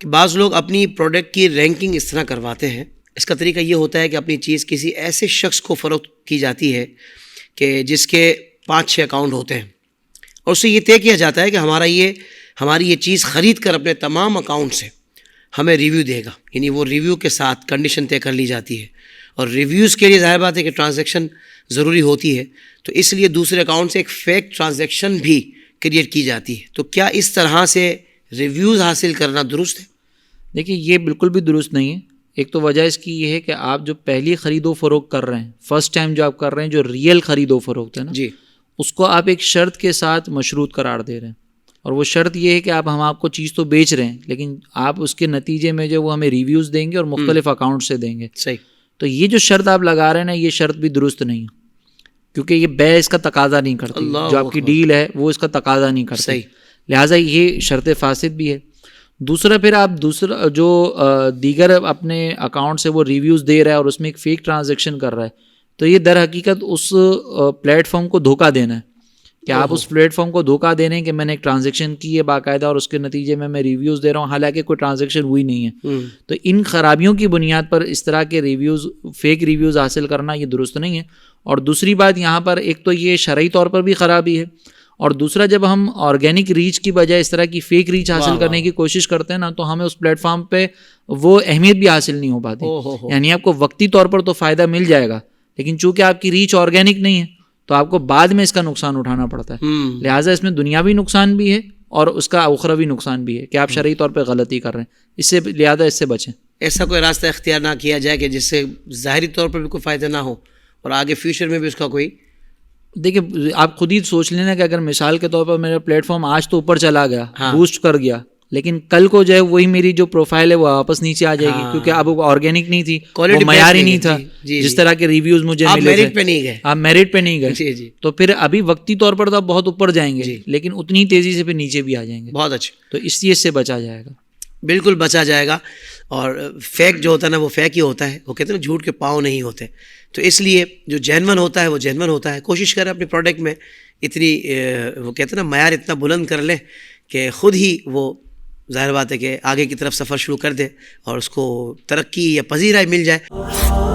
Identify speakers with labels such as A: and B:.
A: کہ بعض لوگ اپنی پروڈکٹ کی رینکنگ اس طرح کرواتے ہیں. اس کا طریقہ یہ ہوتا ہے کہ اپنی چیز کسی ایسے شخص کو فروخت کی جاتی ہے کہ جس کے 5-6 اکاؤنٹ ہوتے ہیں، اور اس سے یہ طے کیا جاتا ہے کہ ہماری یہ چیز خرید کر اپنے تمام اکاؤنٹ سے ہمیں ریویو دے گا. یعنی وہ ریویو کے ساتھ کنڈیشن طے کر لی جاتی ہے، اور ریویوز کے لیے ظاہر بات ہے کہ ٹرانزیکشن ضروری ہوتی ہے، تو اس لیے دوسرے اکاؤنٹ سے ایک فیک ٹرانزیکشن بھی کریٹ کی جاتی ہے. تو کیا اس طرح سے ریویوز حاصل کرنا درست ہے؟
B: دیکھیے یہ بالکل بھی درست نہیں ہے. ایک تو وجہ اس کی یہ ہے کہ آپ جو پہلی خرید و فروخت کر رہے ہیں، فرسٹ ٹائم جو آپ کر رہے ہیں، جو ریئل خرید و فروخت ہے نا
A: جی،
B: اس کو آپ ایک شرط کے ساتھ مشروط قرار دے رہے ہیں، اور وہ شرط یہ ہے کہ ہم آپ کو چیز تو بیچ رہے ہیں، لیکن آپ اس کے نتیجے میں جو وہ ہمیں ریویوز دیں گے اور مختلف اکاؤنٹ سے دیں گے.
A: صحیح. تو
B: یہ جو شرط آپ لگا رہے ہیں نا، یہ شرط بھی درست نہیں ہے، کیونکہ یہ بیع اس کا تقاضا نہیں کرتی. جو آپ کی ڈیل ہے وہ اس کا تقاضا نہیں کرتی، لہٰذا یہ شرط فاسد بھی ہے. دوسرا پھر آپ جو دیگر اپنے اکاؤنٹ سے وہ ریویوز دے رہا ہے اور اس میں ایک فیک ٹرانزیکشن کر رہا ہے، تو یہ در حقیقت اس پلیٹ فارم کو دھوکہ دینا ہے کہ آپ اس پلیٹ فارم کو دھوکہ دے رہے ہیں کہ میں نے ایک ٹرانزیکشن کی ہے باقاعدہ اور اس کے نتیجے میں ریویوز دے رہا ہوں، حالانکہ کوئی ٹرانزیکشن ہوئی نہیں ہے. تو ان خرابیوں کی بنیاد پر اس طرح کے ریویوز، فیک ریویوز حاصل کرنا یہ درست نہیں ہے. اور دوسری بات یہاں پر ایک تو یہ شرعی طور پر بھی خرابی ہے، اور دوسرا جب ہم آرگینک ریچ کی بجائے اس طرح کی فیک ریچ حاصل کرنے کی کوشش کرتے ہیں نا، تو ہمیں اس پلیٹ فارم پہ وہ اہمیت بھی حاصل نہیں ہو پاتی. یعنی آپ کو وقتی طور پر تو فائدہ مل جائے گا، لیکن چونکہ آپ کی ریچ آرگینک نہیں ہے تو آپ کو بعد میں اس کا نقصان اٹھانا پڑتا ہے. لہٰذا اس میں دنیاوی نقصان بھی ہے اور اس کا اخروی نقصان بھی ہے کہ آپ شرعی طور پہ غلطی کر رہے ہیں. لہٰذا اس سے بچیں.
A: ایسا کوئی راستہ اختیار نہ کیا جائے کہ جس سے ظاہری طور پر بھی کوئی فائدہ نہ ہو اور آگے فیوچر میں بھی اس کا کوئی.
B: دیکھیں آپ خود ہی سوچ لینا کہ اگر مثال کے طور پر میرا پلیٹ فارم آج تو اوپر چلا گیا، بوسٹ کر گیا، لیکن کل کو جو ہے وہی میری جو پروفائل ہے وہ واپس نیچے آ جائے گی، کیونکہ اب وہ آرگینک نہیں تھی، وہ معیاری نہیں تھا. جس طرح کے ریویوز مجھے ملے تھے، آپ میرٹ پہ نہیں گئے، تو پھر ابھی وقتی طور پر تو آپ بہت اوپر جائیں گے، لیکن اتنی تیزی سے پھر نیچے بھی آ جائیں گے.
A: بہت اچھا.
B: تو اس چیز سے بچا جائے گا.
A: بالکل بچا جائے گا. اور فیک جو ہوتا ہے نا وہ فیک ہی ہوتا ہے. وہ کہتے ہیں نا جھوٹ کے پاؤں نہیں ہوتے. تو اس لیے جو جینون ہوتا ہے وہ جینون ہوتا ہے. کوشش کریں اپنے پروڈکٹ میں اتنی وہ کہتے ہیں نا معیار اتنا بلند کر لیں کہ خود ہی وہ ظاہر بات ہے کہ آگے کی طرف سفر شروع کر دے اور اس کو ترقی یا پذیرائی مل جائے.